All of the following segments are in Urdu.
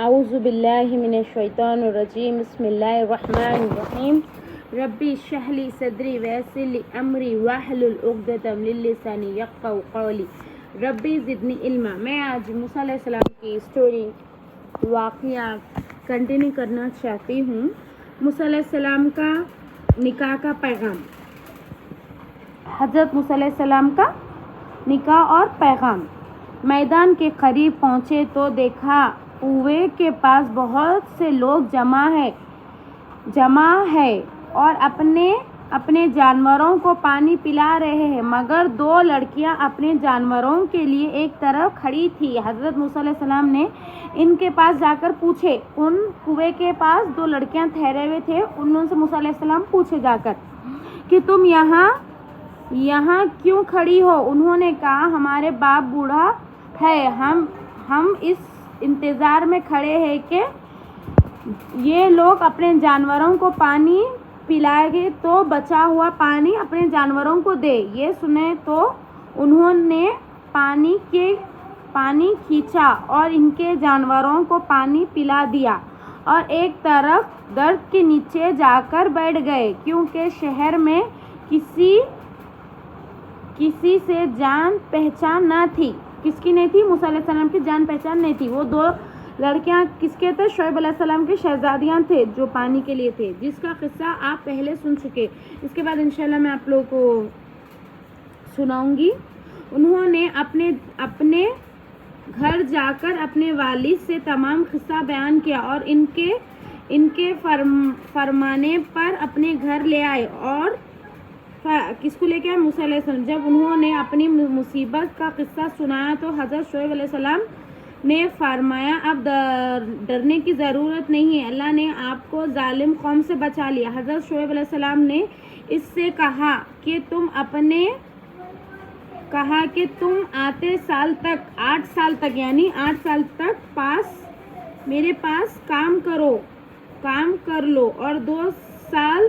اعوذ باللہ من الشیطان الرجیم بسم اللہ الرحمن الرحیم ربی اشرح لی صدری ویسر لی امری واحلل عقدۃ من لسانی یفقہوا قولی ربی زدنی علما۔ میں آج موسیٰ علیہ السلام کی اسٹوری واقعہ کنٹینیو کرنا چاہتی ہوں۔ موسیٰ علیہ السلام کا نکاح کا پیغام۔ حضرت موسیٰ علیہ السلام کا نکاح اور پیغام۔ میدان کے قریب پہنچے تو دیکھا کنویں کے پاس بہت سے لوگ جمع ہے اور اپنے جانوروں کو پانی پلا رہے ہیں، مگر دو لڑکیاں اپنے جانوروں کے لیے ایک طرف کھڑی تھیں۔ حضرت موسیٰ علیہ السلام نے ان کے پاس جا کر پوچھے، ان کنویں کے پاس دو لڑکیاں ٹھہرے ہوئے تھے، انہوں سے موسیٰ علیہ السلام پوچھے جا کر کہ تم یہاں کیوں کھڑی ہو؟ انہوں نے کہا ہمارے باپ بوڑھا ہے، ہم اس انتظار میں کھڑے ہیں کہ یہ لوگ اپنے جانوروں کو پانی پلائیں گے تو بچا ہوا پانی اپنے جانوروں کو دے۔ یہ سنے تو انہوں نے پانی کھینچا اور ان کے جانوروں کو پانی پلا دیا اور ایک طرف درخت کے نیچے جا کر بیٹھ گئے، کیونکہ شہر میں کسی سے جان پہچان نہ تھی۔ کس کی نہیں تھی؟ موسیٰ علیہ السلام کی جان پہچان نہیں تھی۔ وہ دو لڑکیاں کس کے تھے؟ شعیب علیہ السلام کے شہزادیاں تھے جو پانی کے لیے تھے، جس کا قصہ آپ پہلے سن چکے۔ اس کے بعد انشاءاللہ میں آپ لوگوں کو سناؤں گی۔ انہوں نے اپنے گھر جا کر اپنے والد سے تمام قصہ بیان کیا اور ان کے فرمانے پر اپنے گھر لے آئے۔ اور کس کو لے کے آئے؟ موسیٰ علیہ السلام۔ جب انہوں نے اپنی مصیبت کا قصہ سنایا تو حضرت شعیب علیہ السلام نے فرمایا اب ڈرنے کی ضرورت نہیں ہے، اللہ نے آپ کو ظالم قوم سے بچا لیا۔ حضرت شعیب علیہ السلام نے اس سے کہا کہ تم آتے سال تک 8 سال تک میرے پاس کام کر لو اور 2 سال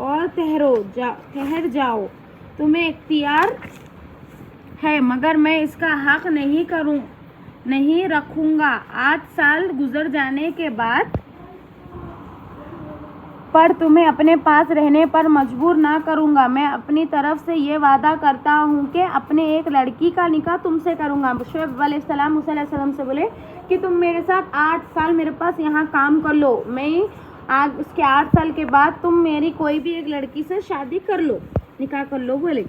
اور ٹھہر جاؤ، تمہیں اختیار ہے، مگر میں اس کا حق نہیں رکھوں گا۔ 8 سال گزر جانے کے بعد پر تمہیں اپنے پاس رہنے پر مجبور نہ کروں گا۔ میں اپنی طرف سے یہ وعدہ کرتا ہوں کہ اپنے ایک لڑکی کا نکاح تم سے کروں گا۔ شعیب علیہ السلام موسیٰ علیہ السلام سے بولے کہ تم میرے ساتھ 8 سال میرے پاس یہاں کام کر لو، اس کے 8 سال کے بعد تم میری کوئی بھی ایک لڑکی سے شادی کر لو، نکاح کر لو بولے۔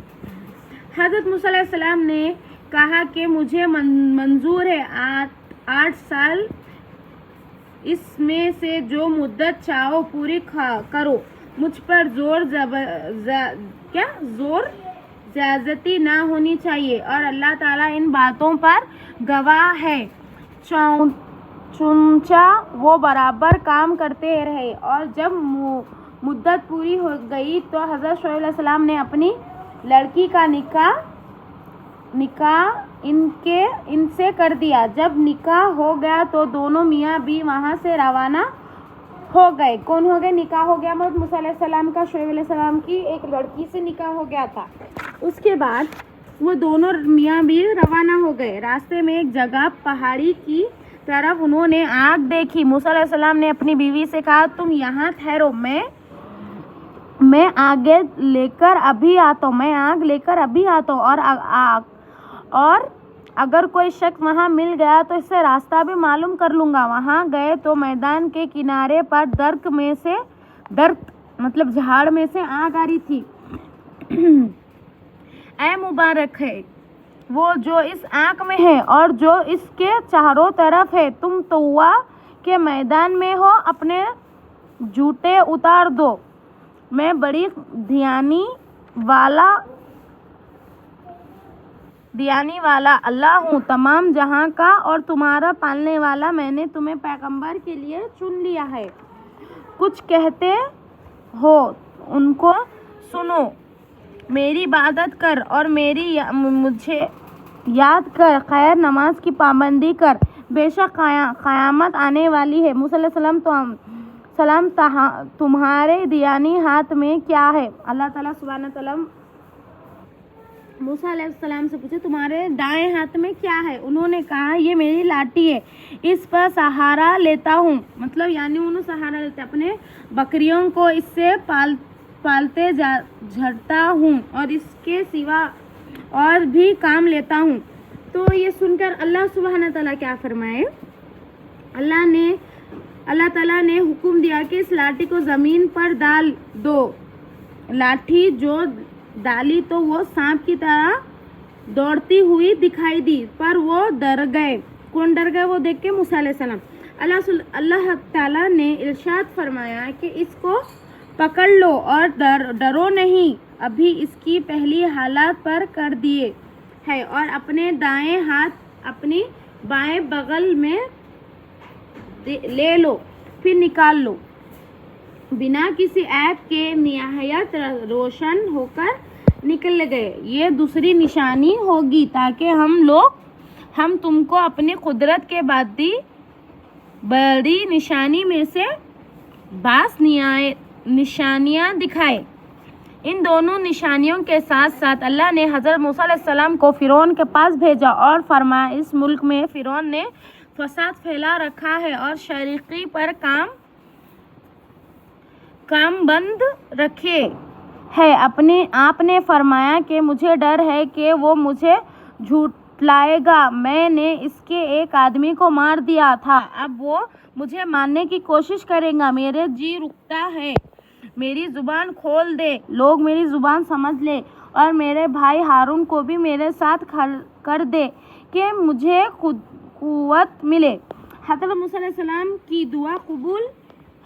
حضرت موسیٰ علیہ السلام نے کہا کہ مجھے منظور ہے، 8 سال، اس میں سے جو مدت چاہو پوری کرو، مجھ پر زور زیادتی نہ ہونی چاہیے، اور اللہ تعالیٰ ان باتوں پر گواہ ہے۔ چنانچہ وہ برابر کام کرتے رہے، اور جب مدت پوری ہو گئی تو حضرت شعیب علیہ السلام نے اپنی لڑکی کا نکاح ان سے کر دیا۔ جب نکاح ہو گیا تو دونوں میاں بیوی وہاں سے روانہ ہو گئے۔ کون ہو گئے؟ نکاح ہو گیا، مطلب موسیٰ علیہ السلام کا شعیب علیہ السلام کی ایک لڑکی سے نکاح ہو گیا تھا۔ اس کے بعد وہ دونوں میاں بیوی روانہ ہو گئے۔ راستے میں ایک جگہ پہاڑی کی طرف انہوں نے آگ دیکھی۔ موسیٰ علیہ السلام نے اپنی بیوی سے کہا تم یہاں ٹھہرو، میں آگ لے کر ابھی آتا ہوں، اور اگر کوئی شخص وہاں مل گیا تو اس سے راستہ بھی معلوم کر لوں گا۔ وہاں گئے تو میدان کے کنارے پر درخت مطلب جھاڑ میں سے آگ آ رہی تھی۔ اے مبارک ہے وہ جو اس آگ میں ہے اور جو اس کے چاروں طرف ہے، تم طوا کے میدان میں ہو، اپنے جوتے اتار دو، میں بڑی دیانی والا اللہ ہوں، تمام جہاں کا اور تمہارا پالنے والا، میں نے تمہیں پیغمبر کے لیے چن لیا ہے۔ کچھ کہتے ہو ان کو سنو، میری عبادت کر اور مجھے یاد کر، خیر نماز کی پابندی کر، بے شک قیامت آنے والی ہے۔ موسیٰ علیہ السلام تمہارے دیانی ہاتھ میں کیا ہے؟ اللہ تعالیٰ سبحانہ تعالیٰ موسیٰ علیہ السلام سے پوچھا تمہارے دائیں ہاتھ میں کیا ہے؟ انہوں نے کہا یہ میری لاٹھی ہے، اس پر سہارا لیتا ہوں، مطلب یعنی انہوں سہارا لیتے اپنے بکریوں کو اس سے پالتے جھڑتا ہوں اور اس کے سوا اور بھی کام لیتا ہوں۔ تو یہ سن کر اللہ سبحانہ تعالیٰ کیا فرمائے؟ اللہ تعالیٰ نے حکم دیا کہ اس لاٹھی کو زمین پر ڈال دو۔ لاٹھی جو ڈالی تو وہ سانپ کی طرح دوڑتی ہوئی دکھائی دی، پر وہ ڈر گئے۔ کون ڈر گئے وہ دیکھ کے؟ موسیٰ علیہ السلام۔ اللہ تعالیٰ نے ارشاد فرمایا کہ اس کو پکڑ لو اور ڈرو نہیں، ابھی اس کی پہلی حالت پر کر دیے ہے، اور اپنے دائیں ہاتھ اپنی بائیں بغل میں لے لو، پھر نکال لو۔ بنا کسی عیب کے نہایت روشن ہو کر نکل گئے۔ یہ دوسری نشانی ہوگی تاکہ ہم تم کو اپنی قدرت کے بڑی نشانی میں سے بعض نشانیاں دکھائے۔ ان دونوں نشانیوں کے ساتھ ساتھ اللہ نے حضرت موسیٰ علیہ السلام کو فرعون کے پاس بھیجا اور فرمایا اس ملک میں فرعون نے فساد پھیلا رکھا ہے اور شریعت پر کام بند رکھے ہے۔ آپ نے فرمایا کہ مجھے ڈر ہے کہ وہ مجھے جھٹلائے گا، میں نے اس کے ایک آدمی کو مار دیا تھا، اب وہ مجھے مارنے کی کوشش کرے گا، میرے جی رکتا ہے، میری زبان کھول دے، لوگ میری زبان سمجھ لے اور میرے بھائی ہارون کو بھی میرے ساتھ کر دے کہ مجھے قوت ملے۔ حضرت موسیٰ علیہ السلام کی دعا قبول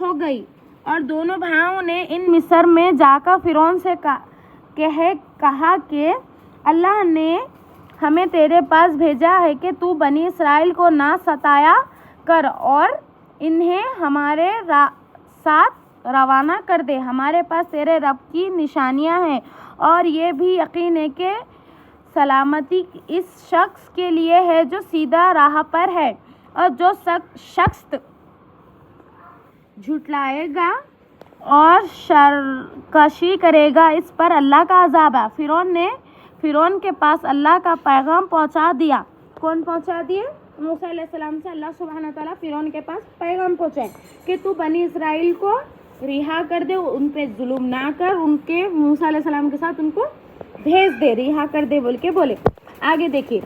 ہو گئی اور دونوں بھائیوں نے ان مصر میں جا کر فرعون سے کہا کہ اللہ نے ہمیں تیرے پاس بھیجا ہے کہ تو بنی اسرائیل کو نہ ستایا کر اور انہیں ہمارے ساتھ روانہ کر دے۔ ہمارے پاس تیرے رب کی نشانیاں ہیں اور یہ بھی یقین ہے کہ سلامتی اس شخص کے لیے ہے جو سیدھا راہ پر ہے، اور جو شخص جھٹلائے گا اور سرکشی کرے گا اس پر اللہ کا عذاب ہے۔ فرعون کے پاس اللہ کا پیغام پہنچا دیا۔ کون پہنچا دیا؟ موسیٰ علیہ السلام سے اللہ سبحانہ تعالیٰ فرعون کے پاس پیغام پہنچائے کہ تو بنی اسرائیل کو رہا کر دے، ان پہ ظلم نہ کر، ان کے موسیٰ علیہ السلام کے ساتھ ان کو بھیج دے، رہا کر دے بول کے بولے۔ آگے دیکھیے